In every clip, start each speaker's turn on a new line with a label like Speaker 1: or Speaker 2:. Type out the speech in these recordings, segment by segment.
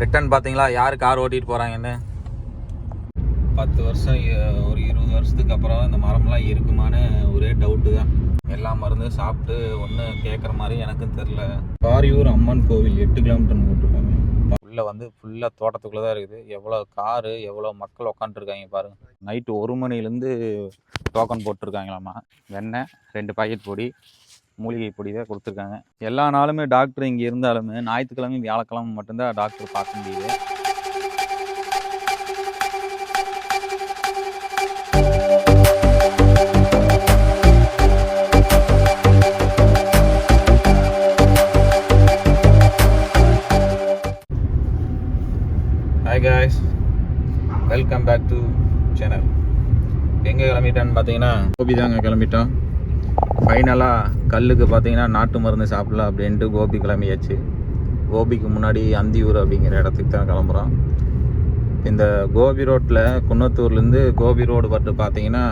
Speaker 1: Return பார்த்தீங்களா யார் car ஓட்டிகிட்டு போகிறாங்கன்னு. 10 வருஷம் ஒரு 20 வருஷத்துக்கு அப்புறம் இந்த மரம்லாம் இருக்குமான்னு ஒரே டவுட்டு தான். எல்லா மருந்தும் சாப்பிட்டு ஒன்றும் கேட்குற மாதிரி எனக்கும் தெரில. பாரியூர் அம்மன் கோவில் 8 கிலோமீட்டர் போட்டிருக்காங்க. உள்ளே வந்து ஃபுல்லாக தோட்டத்துக்குள்ளே தான் இருக்குது. எவ்வளோ காரு எவ்வளோ மக்கள் உட்காந்துருக்காங்க பாருங்கள். நைட்டு 1 மணிலேருந்து டோக்கன் போட்டிருக்காங்களாம்மா. வெண்ணெய் 2 பாக்கெட் பொடி மூலிகை பொடி தான் கொடுத்துருக்காங்க. எல்லா நாளுமே டாக்டர் இங்கே இருந்தாலுமே ஞாயிற்றுக்கிழமை வியாழக்கிழமை மட்டும்தான் டாக்டர் பார்க்க முடியுது. Hi guys, welcome back to channel. எங்கே கிளம்பிட்டான்னு பார்த்தீங்கன்னா கோபி தாங்க கிளம்பிட்டோம். ஃபைனலாக கல்லுக்கு பார்த்தீங்கன்னா நாட்டு மருந்து சாப்பிடலாம் அப்படின்ட்டு கோபி கிளம்பியாச்சு. கோபிக்கு முன்னாடி அந்தியூர் அப்படிங்கிற இடத்துக்கு தான் கிளம்புறோம். இந்த கோபி ரோட்டில் குன்னத்தூர்லேருந்து கோபி ரோடு பட்டு பார்த்தீங்கன்னா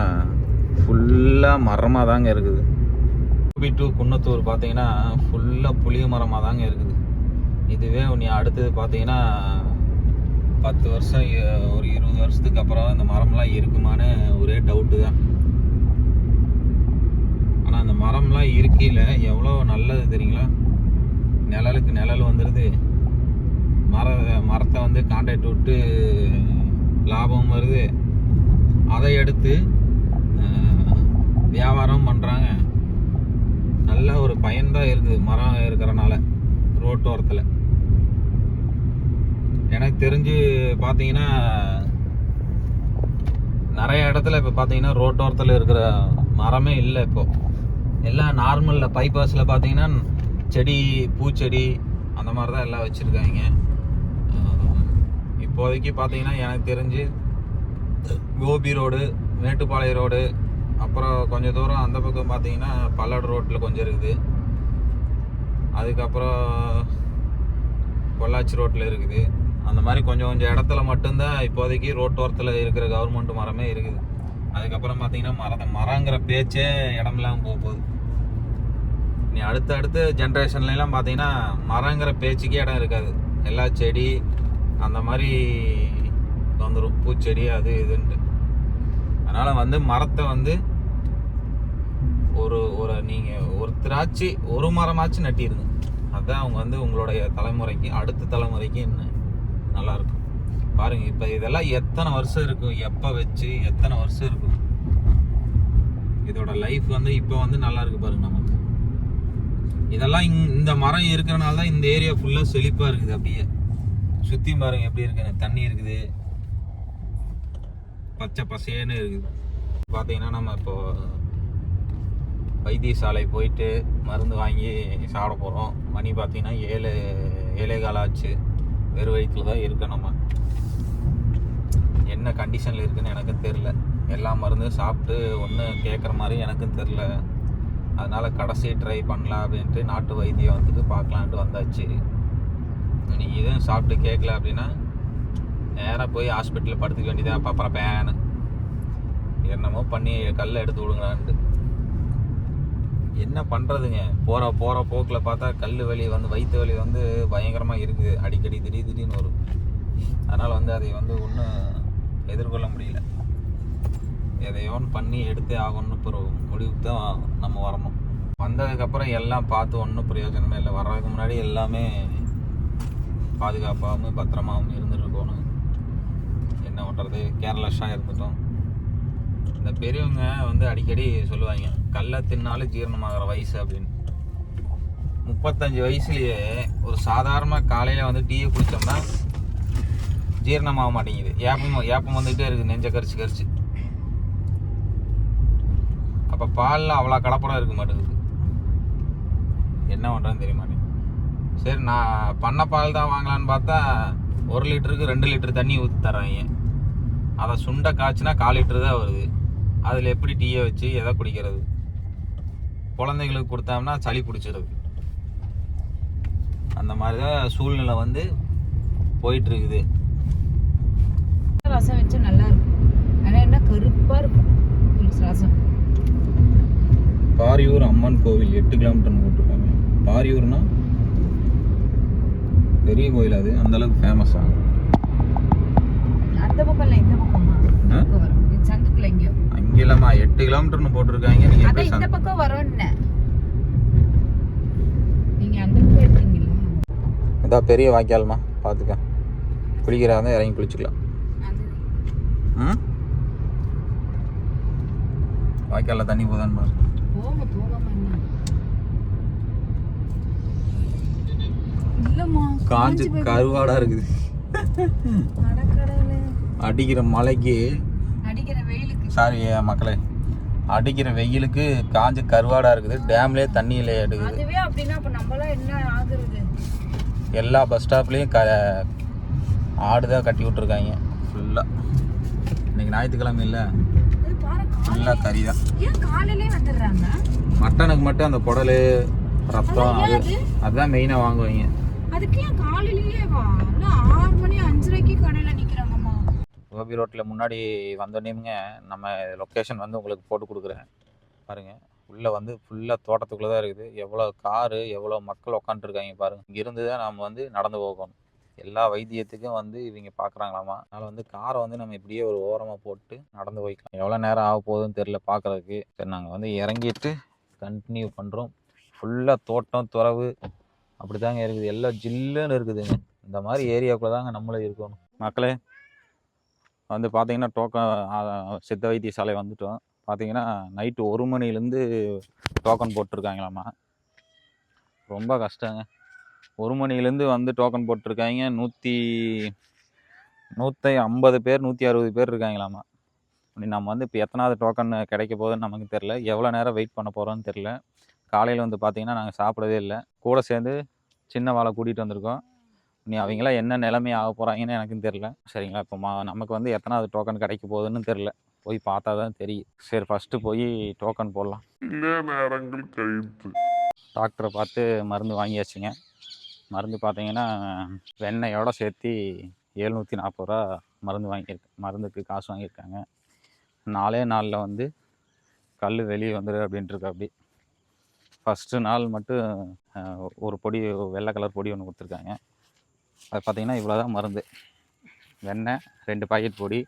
Speaker 1: ஃபுல்லாக மரமாக தாங்க இருக்குது. கோபி டு குன்னத்தூர் பார்த்தீங்கன்னா ஃபுல்லாக புளிய மரமாக தாங்க இருக்குது. இதுவே நீ அடுத்தது பார்த்தீங்கன்னா 10 வருஷம் ஒரு 20 வருஷத்துக்கு அப்புறம் இந்த மரம்லாம் இருக்குமான்னு ஒரே டவுட்டு தான். ஆனால் அந்த மரம்லாம் இருக்கையில் எவ்வளோ நல்லது தெரியுங்களா. நிழலுக்கு நிழல் வந்துடுது. மரத்தை வந்து கான்ட்ராக்ட் விட்டு லாபம் வருது. அதை எடுத்து வியாபாரம் பண்ணுறாங்க. நல்ல ஒரு பயன்தான் இருக்குது மரம் இருக்கிறனால ரோட்டோரத்தில். எனக்கு தெரிஞ்சு பார்த்தீங்கன்னா நிறைய இடத்துல இப்போ பார்த்தீங்கன்னா ரோட்டோரத்தில் இருக்கிற மரமே இல்லை. இப்போது எல்லாம் நார்மலில் பைபாஸில் பார்த்தீங்கன்னா செடி பூச்செடி அந்த மாதிரி தான் எல்லாம் வச்சுருக்காங்க. இப்போதைக்கு பார்த்தீங்கன்னா எனக்கு தெரிஞ்சு கோபி ரோடு, மேட்டுப்பாளையம் ரோடு, அப்புறம் கொஞ்சம் தூரம் அந்த பக்கம் பார்த்தீங்கன்னா பல்லடம் ரோட்டில் கொஞ்சம் இருக்குது. அதுக்கப்புறம் பொள்ளாச்சி ரோட்டில் இருக்குது. அந்த மாதிரி கொஞ்சம் கொஞ்சம் இடத்துல மட்டும்தான் இப்போதைக்கு ரோட்டோரத்தில் இருக்கிற கவர்மெண்ட் மரமே இருக்குது. அதுக்கப்புறம் பார்த்தீங்கன்னா மரங்கிற பேச்சே இடமெல்லாம் போகுது. நீ அடுத்த ஜென்ரேஷன்லாம் பார்த்தீங்கன்னா மரங்கிற பேச்சுக்கே இடம் இருக்காது. எல்லா செடி அந்த மாதிரி வந்துடும், பூச்செடி அது இதுன்ட்டு. அதனால் வந்து மரத்தை வந்து ஒரு நீங்கள் ஒருத்தராச்சு ஒரு மரமாச்சு நட்டிடுங்க. அதுதான் அவங்க வந்து உங்களுடைய தலைமுறைக்கு அடுத்த தலைமுறைக்கு நல்லாயிருக்கும். பாருங்கள், இப்போ இதெல்லாம் எத்தனை வருஷம் இருக்கும், எப்போ வச்சு எத்தனை வருஷம் இருக்கும். இதோட லைஃப் வந்து இப்போ வந்து நல்லா இருக்கு பாருங்க. நமக்கு இதெல்லாம் இந்த மரம் இருக்கிறனால தான் இந்த ஏரியா ஃபுல்லாக செழிப்பாக இருக்குது. அப்படியே சுற்றி பாருங்க எப்படி இருக்குன்னு. தண்ணி இருக்குது, பச்சை பசேன்னு இருக்குது. பார்த்தீங்கன்னா நம்ம இப்போ வைத்தியசாலை போயிட்டு மருந்து வாங்கி சாப்பிட போகிறோம். மணி பார்த்தீங்கன்னா 7:15 ஆச்சு. வெறும் வயிற்றில் தான் இருக்கு. நம்ம என்ன கண்டிஷனில் இருக்குதுன்னு எனக்கும் தெரில. எல்லா மருந்தும் சாப்பிட்டு ஒன்றும் கேட்குற மாதிரி எனக்கும் தெரில. அதனால் கடைசி ட்ரை பண்ணலாம் அப்படின்ட்டு நாட்டு வைத்தியம் வந்துட்டு பார்க்கலான்ட்டு வந்தாச்சு. நீங்கள் இதுவும் சாப்பிட்டு கேட்கல அப்படின்னா நேராக போய் ஹாஸ்பிட்டலில் படுத்துக்க வேண்டியதான். அப்புறம் பேனு என்னமோ பண்ணி கல்லை எடுத்து விடுங்களான்ட்டு. என்ன பண்ணுறதுங்க, போகிற போக்கில் பார்த்தா கல் வலி வந்து வயிற்று வலி வந்து பயங்கரமாக இருக்குது. அடிக்கடி திடீர்னு வரும். அதனால் வந்து அதை வந்து ஒன்றும் எதிர்கொள்ள முடியல. எதையோ ஒன்று பண்ணி எடுத்தே ஆகணும்னு ஒரு முடிவுக்கு தான் நம்ம வரணும். வந்ததுக்கப்புறம் எல்லாம் பார்த்து ஒன்றும் பிரயோஜனமே இல்லை. வர்றதுக்கு முன்னாடி எல்லாமே பாதுகாப்பாகவும் பத்திரமாகவும் இருந்துருக்கணும். என்ன பண்ணுறது, கேர்லெஸ்ஸாக இருந்துட்டோம். இந்த பெரியவங்க வந்து அடிக்கடி சொல்லுவாங்க கல்லை தின்னாலும் ஜீரணமாகிற வயசு அப்படின்னு. 35 வயசுலேயே ஒரு சாதாரண காலையில் வந்து டீயை குடித்தோம்னா ஜீரணமாக மாட்டேங்குது. ஏப்பம் வந்துகிட்டே இருக்குது, நெஞ்ச கரிச்சு. அப்போ பாலில் அவ்வளோ கலப்படம் இருக்க மாட்டேங்குது. என்ன பண்ணுறதுன்னு தெரிய மாட்டேங்குது. சரி, நான் பண்ண பால் தான் வாங்கலான்னு பார்த்தா 1 லிட்டருக்கு 2 லிட்டர் தண்ணி ஊற்றி தர்றாங்க. அதை சுண்டை காய்ச்சினா 1/4 லிட்டரு தான் வருது. அதில் எப்படி டீயை வச்சு எதை குடிக்கிறது? குழந்தைங்களுக்கு கொடுத்தோம்னா சளி பிடிச்சிருது. அந்த மாதிரி தான் சூழ்நிலை வந்து போயிட்டு இருக்குது.
Speaker 2: ரசம் வச்சு நல்லா இருக்கும். ஆனால் என்ன கருப்பாக இருக்கும் ரசம்.
Speaker 1: பாரியூர் அம்மன் கோவில் 8 கிலோமீட்டர் போட்டிருக்காங்க. பாரியூர்னா பெரிய கோயில் அது அந்த அளவுக்கு ஃபேமஸா?
Speaker 2: அந்த பக்கம் இல்லை, இந்த பக்கமா வரும். இது சந்துக்குள்ள எங்கேயோ.
Speaker 1: அங்கே இல்லம்மா, 8 கிலோமீட்டர்னு போட்டிருக்காங்க. நீங்க
Speaker 2: அதான் இந்த பக்கம் வரும்னு. நீங்க அந்த பக்கம் இருக்கீங்களா?
Speaker 1: இதான் பெரிய வாய்க்கால்மா, பார்த்துக்க. குளிக்கிறாங்க, இறங்கி குளிச்சுக்கலாம். ம், வாய்க்காலில் தண்ணி போதான்னு பாரு.
Speaker 2: போகாம இல்லம்மா,
Speaker 1: காஞ்சு கருவாடா இருக்குது.
Speaker 2: அடக்கடவுளே.
Speaker 1: அடிக்கிற மழைக்கு,
Speaker 2: அடிக்கிற வெயிலுக்கு,
Speaker 1: சாரி மக்களே, அடிக்கிற வெயிலுக்கு காஞ்சு கருவாடா இருக்குது. டேம்லேயே தண்ணியில எடுக்குது.
Speaker 2: அதுவே அப்படின்னா அப்ப நம்மளாம் என்ன ஆகுறது?
Speaker 1: எல்லா பஸ் ஸ்டாப்லேயும் ஆடுதான் கட்டி விட்டுருக்காங்க ஃபுல்லாக. இன்னைக்கு ஞாயிற்றுக்கிழமை இல்லை, ஃபுல்லாக கறி தான்.
Speaker 2: ஏன் காலையிலே வந்துடுறாங்க?
Speaker 1: மட்டனுக்கு மட்டும் அந்த குடல், ரத்தம், அதுதான் மெயினாக வாங்குவாங்க.
Speaker 2: அதுக்கு ஏன் காலையிலேயே வா? 6 மணி 5:30க்கு கடையில் நிற்கிறாங்கம்மா.
Speaker 1: கோபி ரோட்டில் முன்னாடி வந்தோடனேங்க நம்ம லொக்கேஷன் வந்து உங்களுக்கு போட்டு கொடுக்குறேன் பாருங்கள். உள்ளே வந்து ஃபுல்லாக தோட்டத்துக்குள்ளே தான் இருக்குது. எவ்வளோ காரு, எவ்வளோ மக்கள் உட்காந்துருக்காங்க பாருங்கள். இங்கேருந்து தான் நம்ம வந்து நடந்து போகணும். எல்லா வைத்தியத்துக்கும் வந்து இவங்க பார்க்குறாங்களாமா. அதனால் வந்து காரை வந்து நம்ம இப்படியே ஒரு ஓரமாக போட்டு நடந்து போய்க்கலாம். எவ்வளோ நேரம் ஆக போகுதுன்னு தெரில பார்க்குறதுக்கு. சரி, நாங்கள் வந்து இறங்கிட்டு கண்டினியூ பண்ணுறோம். ஃபுல்லாக தோட்டம், துறவு அப்படி தாங்க இருக்குது. எல்லாம் ஜில்லுன்னு இருக்குதுங்க. இந்த மாதிரி ஏரியாவுக்குள்ளே தாங்க நம்மளும் இருக்கணும். மக்களே வந்து பார்த்தீங்கன்னா டோக்கன் சித்த வைத்தியசாலை வந்துட்டோம். பார்த்தீங்கன்னா நைட்டு 1 மணிலேருந்து டோக்கன் போட்டிருக்காங்களாம்மா. ரொம்ப கஷ்டங்க. 1 மணிலேருந்து வந்து டோக்கன் போட்டிருக்காங்க. 150 பேர் 160 பேர் இருக்காங்களாம்மா. நம்ம வந்து இப்போ எத்தனாவது டோக்கன் கிடைக்க போகுதுன்னு நமக்கு தெரில. எவ்வளோ நேரம் வெயிட் பண்ண போகிறோன்னு தெரில. காலையில் வந்து பார்த்திங்கன்னா நாங்கள் சாப்பிடவே இல்லை. கூட சேர்ந்து சின்ன வாழை கூட்டிகிட்டு வந்திருக்கோம். நீ அவங்களாம் என்ன நிலைமை ஆக போகிறாங்கன்னு எனக்கும் தெரில. சரிங்களா, இப்போ நமக்கு வந்து எத்தனாவது டோக்கன் கிடைக்க போகுதுன்னு தெரில. போய் பார்த்தா தான் தெரியும். சரி, ஃபஸ்ட்டு போய் டோக்கன் போடலாம். நேரங்கள் கழித்து டாக்டரை பார்த்து மருந்து வாங்கியாச்சுங்க. மருந்து பார்த்தீங்கன்னா வெண்ணெயோட சேர்த்து 740 ரூபா மருந்து வாங்கியிருக்கு. மருந்துக்கு காசு வாங்கியிருக்காங்க. 4 நாளில் வந்து கல் வெளியே வந்துடு அப்படின்ட்டுருக்கு. அப்படி ஃபஸ்ட்டு நாள் மட்டும் ஒரு பொடி, வெள்ளை கலர் பொடி ஒன்று கொடுத்துருக்காங்க. அது பார்த்திங்கன்னா இவ்வளோ தான் மருந்து. வெண்ணெய் 2 பாக்கெட் பொடி,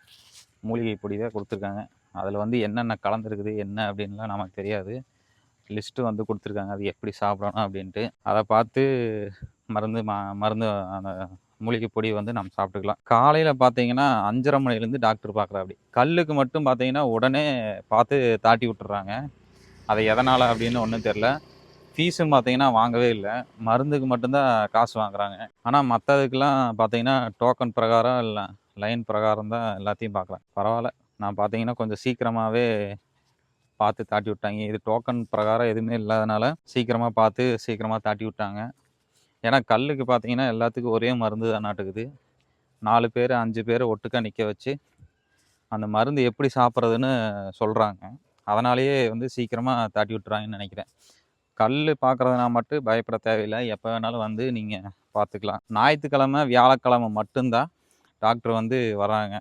Speaker 1: மூலிகை பொடி தான் கொடுத்துருக்காங்க. அதில் வந்து என்னென்ன கலந்துருக்குது என்ன அப்படின்லாம் நமக்கு தெரியாது. லிஸ்ட்டு வந்து கொடுத்துருக்காங்க, அது எப்படி சாப்பிடணும் அப்படின்ட்டு. அதை பார்த்து மருந்து அந்த மூலிகை பொடி வந்து நம்ம சாப்பிட்டுக்கலாம். காலையில் பார்த்தீங்கன்னா 5:30 மணிலேருந்து டாக்டர் பார்க்குறா. அப்படி கல்லுக்கு மட்டும் பார்த்தீங்கன்னா உடனே பார்த்து தாட்டி விட்டுறாங்க. அதை எதனால் அப்படின்னு ஒன்றும் தெரில. ஃபீஸும் பார்த்தீங்கன்னா வாங்கவே இல்லை. மருந்துக்கு மட்டும்தான் காசு வாங்குறாங்க. ஆனால் மற்றதுக்கெலாம் பார்த்தீங்கன்னா டோக்கன் பிரகாரம் இல்லை, லைன் பிரகாரம் தான் எல்லாத்தையும் பார்க்குறேன். பரவாயில்ல, நான் பார்த்தீங்கன்னா கொஞ்சம் சீக்கிரமாகவே பார்த்து தாட்டி விட்டாங்க. இது டோக்கன் பிரகாரம் எதுவுமே இல்லாதனால சீக்கிரமாக பார்த்து சீக்கிரமாக தாட்டி விட்டாங்க. ஏன்னா கல்லுக்கு பார்த்தீங்கன்னா எல்லாத்துக்கும் ஒரே மருந்து தான் நாட்டுக்குது. 4 பேர் 5 பேர் ஒட்டுக்கா நிற்க வச்சு அந்த மருந்து எப்படி சாப்பிட்றதுன்னு சொல்கிறாங்க. அதனாலேயே வந்து சீக்கிரமாக தாட்டி விட்டுறாங்கன்னு நினைக்கிறேன். கல் பார்க்குறதுனா மட்டும் பயப்பட தேவையில்லை. எப்போ வேணாலும் வந்து நீங்கள் பார்த்துக்கலாம். ஞாயிற்றுக்கிழமை, வியாழக்கிழமை மட்டும்தான் டாக்டர் வந்து வராங்க.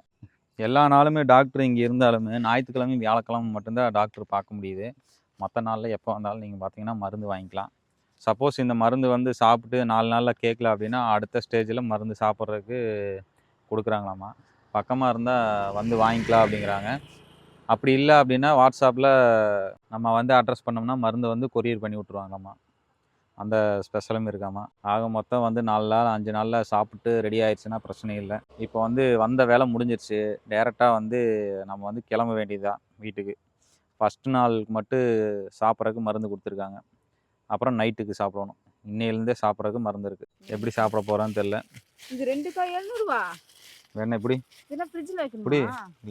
Speaker 1: எல்லா நாளுமே டாக்டர் இங்கே இருந்தாலுமே ஞாயிற்றுக்கிழமை, வியாழக்கிழமை மட்டும்தான் டாக்டர் பார்க்க முடியுது. மற்ற நாளில் எப்போ வந்தாலும் நீங்கள் பார்த்தீங்கன்னா மருந்து வாங்கிக்கலாம். சப்போஸ் இந்த மருந்து வந்து சாப்பிட்டு 4 நாளில் கேட்கல அப்படின்னா அடுத்த ஸ்டேஜில் மருந்து சாப்பிட்றதுக்கு கொடுக்குறாங்களாம்மா. பக்கமாக இருந்தால் வந்து வாங்கிக்கலாம் அப்படிங்கிறாங்க. அப்படி இல்லை அப்படின்னா வாட்ஸ்அப்பில் நம்ம வந்து அட்ரஸ் பண்ணோம்னா மருந்து வந்து கொரியர் பண்ணி விட்ருவாங்களாம்மா. அந்த ஸ்பெஷலும் இருக்காம்மா. ஆக மொத்தம் வந்து 4 நாள் 5 நாளில் சாப்பிட்டு ரெடி ஆயிடுச்சுன்னா பிரச்சனை இல்லை. இப்போ வந்து வந்த வேலை முடிஞ்சிருச்சு. டேரெக்டாக வந்து நம்ம வந்து கிளம்ப வேண்டியதுதான் வீட்டுக்கு. ஃபஸ்ட்டு நாளுக்கு மட்டும் சாப்பிட்றதுக்கு மருந்து கொடுத்துருக்காங்க. அப்புறம் நைட்டுக்கு சாப்பிடணும். இன்னையிலேருந்தே சாப்பிட்றதுக்கு மருந்து இருக்குது. எப்படி சாப்பிட போகிறான்னு தெரில.
Speaker 2: இது 2 காய் 700 ரூபா.
Speaker 1: வேணா எப்படி
Speaker 2: இதெல்லாம் ஃப்ரிட்ஜில் வைக்கணுமா?
Speaker 1: இப்படி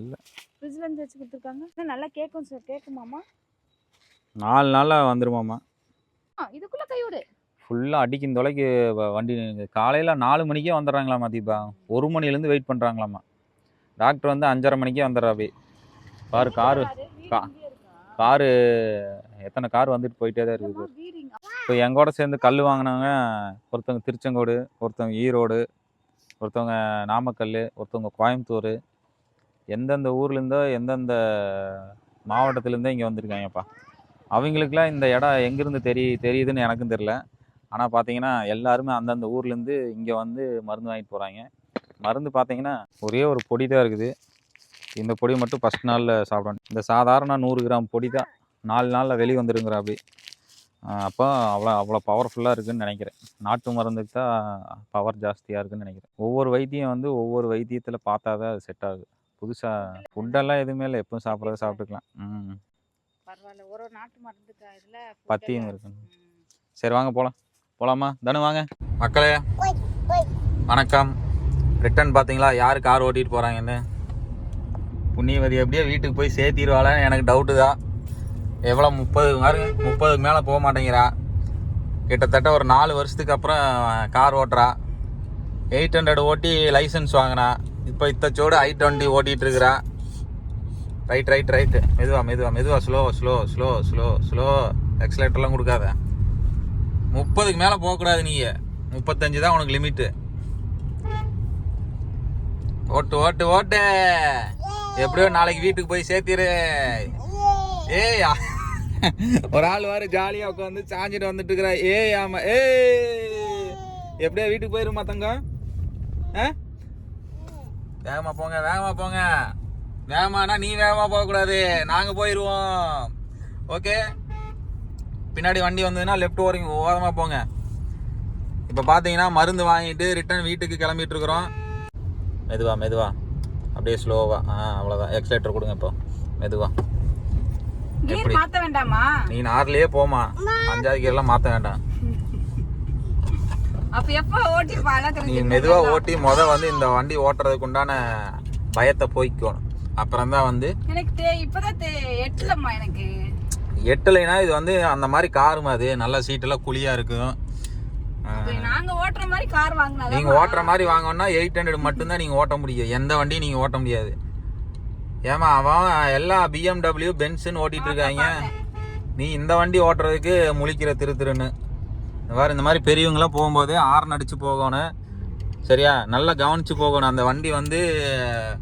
Speaker 1: இல்லை,
Speaker 2: ஃப்ரிட்ஜில் இருந்து வச்சு கொடுத்துருக்காங்க. நல்லா கேட்கும் சார். கேட்குமாம்மா?
Speaker 1: 4 நாளில் வந்துருமாம்மா.
Speaker 2: இதுக்குள்ளே கையோடு
Speaker 1: ஃபுல்லாக அடிக்கும் தொலைக்கு வண்டி. காலையில் 4 மணிக்கே வந்துடுறாங்களாம்மா தீபா. 1 மணிலேருந்து வெயிட் பண்ணுறாங்களாம்மா. டாக்டர் வந்து 5:30 மணிக்கே வந்துடுறா. அப்படி பாரு, காரு எத்தனை கார் வந்துட்டு போயிட்டே தான் இருக்குது. இப்போ எங்கூட சேர்ந்து கல் வாங்கினவங்க ஒருத்தவங்க திருச்செங்கோடு, ஒருத்தவங்க ஈரோடு, ஒருத்தவங்க நாமக்கல், ஒருத்தவங்க கோயம்புத்தூர், எந்தெந்த ஊர்லேருந்தோ எந்தெந்த மாவட்டத்துலேருந்தோ இங்கே வந்திருக்காங்கப்பா. அவங்களுக்குலாம் இந்த இடம் எங்கேருந்து தெரியுதுன்னு எனக்கும் தெரில. ஆனால் பார்த்தீங்கன்னா எல்லாருமே அந்தந்த ஊர்லேருந்து இங்கே வந்து மருந்து வாங்கிட்டு போகிறாங்க. மருந்து பார்த்தீங்கன்னா ஒரே ஒரு பொடி தான் இருக்குது. இந்த பொடி மட்டும் ஃபஸ்ட் நாளில் சாப்பிடணும். இந்த சாதாரண 100 கிராம் பொடி தான் 4 நாளில் வெளியே வந்துருங்கிற அப்படி. அப்போ அவ்வளோ பவர்ஃபுல்லாக இருக்குதுன்னு நினைக்கிறேன். நாட்டு மருந்துக்கு தான் பவர் ஜாஸ்தியாக இருக்குதுன்னு நினைக்கிறேன். ஒவ்வொரு வைத்தியம் வந்து ஒவ்வொரு வைத்தியத்தில் பார்த்தா தான் அது செட் ஆகுது. புதுசாக ஃபுட்டெல்லாம் எதுவுமே இல்லை, எப்பவும் சாப்பிட்றத சாப்பிட்டுக்கலாம்.
Speaker 2: பரவாயில்ல, ஒரு நாட்டு மருந்துக்கு இதில்
Speaker 1: பத்தியம் இருக்கு. சரி வாங்க போகலாமா தனு வாங்க. மக்களே வணக்கம். ரிட்டன் பார்த்தீங்களா யார் கார் ஓட்டிகிட்டு போகிறாங்கன்னு. புண்ணியவதி எப்படியோ வீட்டுக்கு போய் சேர்த்திடுவாளான்னு எனக்கு டவுட்டு தான். எவ்வளோ 30 மேலே போக மாட்டேங்கிறா. கிட்டத்தட்ட ஒரு 4 வருஷத்துக்கு அப்புறம் கார் ஓட்டுறா. 800 ஓட்டி லைசன்ஸ் வாங்கினா. இப்போ இத்தச்சோடு I20 ஓட்டிகிட்டு இருக்கிறா. ரைட்டு மெதுவா ஸ்லோ எக்ஸலேட்டர்லாம் கொடுக்காத. 30க்கு மேலே போகக்கூடாது. நீங்கள் 35 தான் உனக்கு லிமிட்டு. ஓட்டு எப்படியோ நாளைக்கு வீட்டுக்கு போய் சேர்த்திரு. ஏய் ஒரு ஆள் வாரு ஜாலியாக உட்காந்து சாஞ்சிட்டு வந்துட்டு இருக்கிறா. ஏய் ஆமாம் எப்படியோ வீட்டுக்கு போயிருமா தங்கம்? வேகமாக போங்க. வேகமானா நீ வேகமாக போகக்கூடாது, நாங்கள் போயிடுவோம். ஓகே, பின்னாடி வண்டி வந்ததுன்னா லெஃப்ட் ஓரமாக போங்க. இப்போ பார்த்தீங்கன்னா மருந்து வாங்கிட்டு ரிட்டர்ன் வீட்டுக்கு கிளம்பிட்டு இருக்கிறோம். மெதுவா அப்படியே ஸ்லோவா. அவ்வளோதான். எக்ஸலேட்டர் கொடுங்க. இப்போ மெதுவா.
Speaker 2: எப்படி மாத்த வேண்டாமா?
Speaker 1: நீ 4லயே போமா, 5வது கியர்லாம் மாற்ற வேண்டாம்.
Speaker 2: அப்ப எப்ப ஓட்டி பழகுறது?
Speaker 1: நீ மெதுவா ஓட்டி வந்து இந்த வண்டி ஓட்டுறதுக்கு உண்டான பயத்தை போய்க்கணும். அப்புறம் தான் வந்து
Speaker 2: எனக்கு இப்பதான் எட்டலம்மா. எனக்கு
Speaker 1: எட்டலைனா இது வந்து அந்த மாதிரி காருமா, அது நல்ல சீட்டெல்லாம் குழியா இருக்கும்.
Speaker 2: நாங்க ஓட்டுற மாதிரி கார் வாங்கினா,
Speaker 1: நீங்க ஓட்டுற மாதிரி வாங்கணும்னா 800 மட்டும்தான் நீங்க ஓட்ட முடியும். எந்த வண்டியும் நீங்க ஓட்ட முடியாது. ஏமா அவன் எல்லாம் BMW பென்ஸ்ன்னு ஓட்டிட்டு இருக்காங்க. நீ இந்த வண்டி ஓட்டுறதுக்கு முழிக்கிற திருன்னு. இந்த மாதிரி பெரியவங்களாம் போகும்போது ஹார்ன் அடிச்சு போகணும். சரியா? நல்லா கவனிச்சு போகணும். அந்த வண்டி வந்து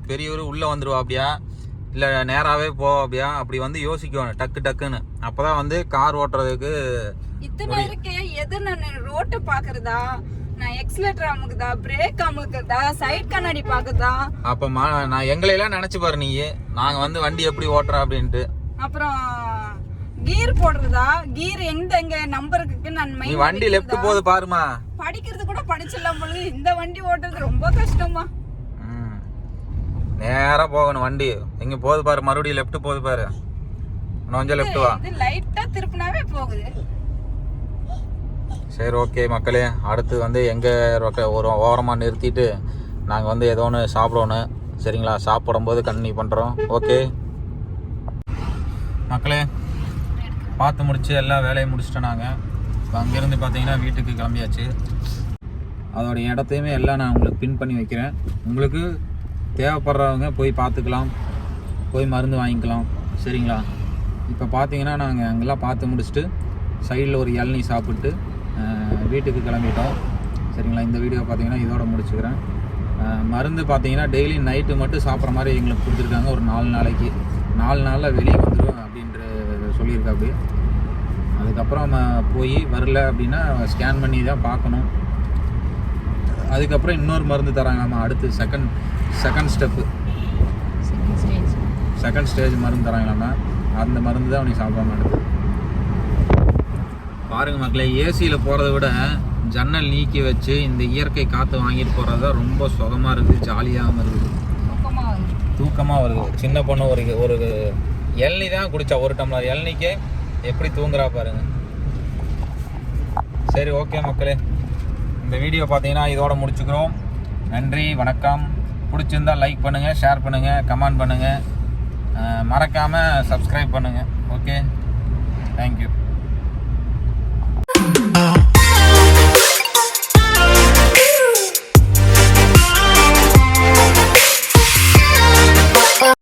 Speaker 1: பெரியவர் உள்ளே வந்துடுவா அப்படியா, இல்லை நேராகவே போவாப்பியா, அப்படி வந்து யோசிக்கணும் டக்குன்னு. அப்போதான் வந்து கார் ஓட்டுறதுக்கு.
Speaker 2: இத்தனை இருக்கே, எது நான் ரோட்டை பார்க்கறதா, நான் எக்ஸலேட்டர் அமுக்குதா, பிரேக் அமுக்குதா, சைட் கண்ணாடி பார்க்குதா.
Speaker 1: அப்போ நான் எங்களையெல்லாம் நினச்சி பாரு நீ, நாங்கள் வந்து வண்டி எப்படி ஓட்டுறோம் அப்படின்ட்டு.
Speaker 2: அப்புறம் கீர் போடுறதா, கீர் எங்க நம்பருக்கு நான்
Speaker 1: நீ வண்டி லெஃப்ட் போகுது பாருமா.
Speaker 2: படிக்கிறது கூட படிச்சிடலாம் பொழுது, இந்த வண்டி ஓட்டுறது ரொம்ப கஷ்டமா.
Speaker 1: நேராக போகணும். வண்டி எங்கே போகுது பாரு, மறுபடியும் லெஃப்ட் போகுது பாரு. கொஞ்சம் லெஃப்ட் வா.
Speaker 2: இது லைட்டா திருப்பினாவே போகுது.
Speaker 1: சரி ஓகே மக்களே, அடுத்து வந்து எங்கே ஒரு ஓரமாக நிறுத்திட்டு நாங்கள் வந்து ஏதோ ஒன்று சாப்பிடணும். சரிங்களா? சாப்பிடும்போது கண்டினியூ பண்ணுறோம். ஓகே மக்களே, பார்த்து முடிச்சு எல்லா வேலையும் முடிச்சிட்டோம் நாங்கள். இப்போ அங்கேருந்து பார்த்தீங்கன்னா வீட்டுக்கு கிளம்பியாச்சு. அதோடைய இடத்தையுமே எல்லாம் நான் உங்களுக்கு பின் பண்ணி வைக்கிறேன். உங்களுக்கு தேவைப்படுறவங்க போய் பார்த்துக்கலாம், போய் மருந்து வாங்கிக்கலாம். சரிங்களா? இப்போ பார்த்தீங்கன்னா நாங்கள் அங்கெல்லாம் பார்த்து முடிச்சுட்டு சைடில் ஒரு இளநீ சாப்பிட்டு வீட்டுக்கு கிளம்பிட்டோம். சரிங்களா? இந்த வீடியோ பார்த்தீங்கன்னா இதோட முடிச்சுக்கிறேன். மருந்து பார்த்தீங்கன்னா டெய்லி நைட்டு மட்டும் சாப்பிட்ற மாதிரி எங்களுக்கு கொடுத்துருக்காங்க. ஒரு 4 நாளைக்கு, 4 நாளில் வெளியே வந்துடும் அப்படின்ற சொல்லியிருக்கா. அப்படி அதுக்கப்புறம் போய் வரல அப்படின்னா ஸ்கேன் பண்ணி தான் பார்க்கணும். அதுக்கப்புறம் இன்னொரு மருந்து தராங்களாமா. அடுத்து செகண்ட் ஸ்டேஜ் மருந்து தராங்களாமா. அந்த மருந்து தான் அவனுக்கு சாப்பிடாம எடுத்து பாருங்கள் மக்களே. ஏசியில் போகிறத விட ஜன்னல் நீக்கி வச்சு இந்த இயற்கை காற்று வாங்கிட்டு போகிறது தான் ரொம்ப சுகமாக இருக்குது, ஜாலியாகவும் இருக்குது, தூக்கமாக வருது. சின்ன பொண்ணு ஒரு இளநீ தான் குடித்தா, ஒரு டம்ளர் இளநீக்கே எப்படி தூங்குறா பாருங்க. சரி ஓகே மக்களே, இந்த வீடியோ பார்த்தீங்கன்னா இதோட முடிச்சுக்கிறோம். நன்றி, வணக்கம். பிடிச்சிருந்தால் லைக் பண்ணுங்கள், ஷேர் பண்ணுங்கள், கமெண்ட் பண்ணுங்கள், மறக்காமல் சப்ஸ்கிரைப் பண்ணுங்கள். Okay, thank you.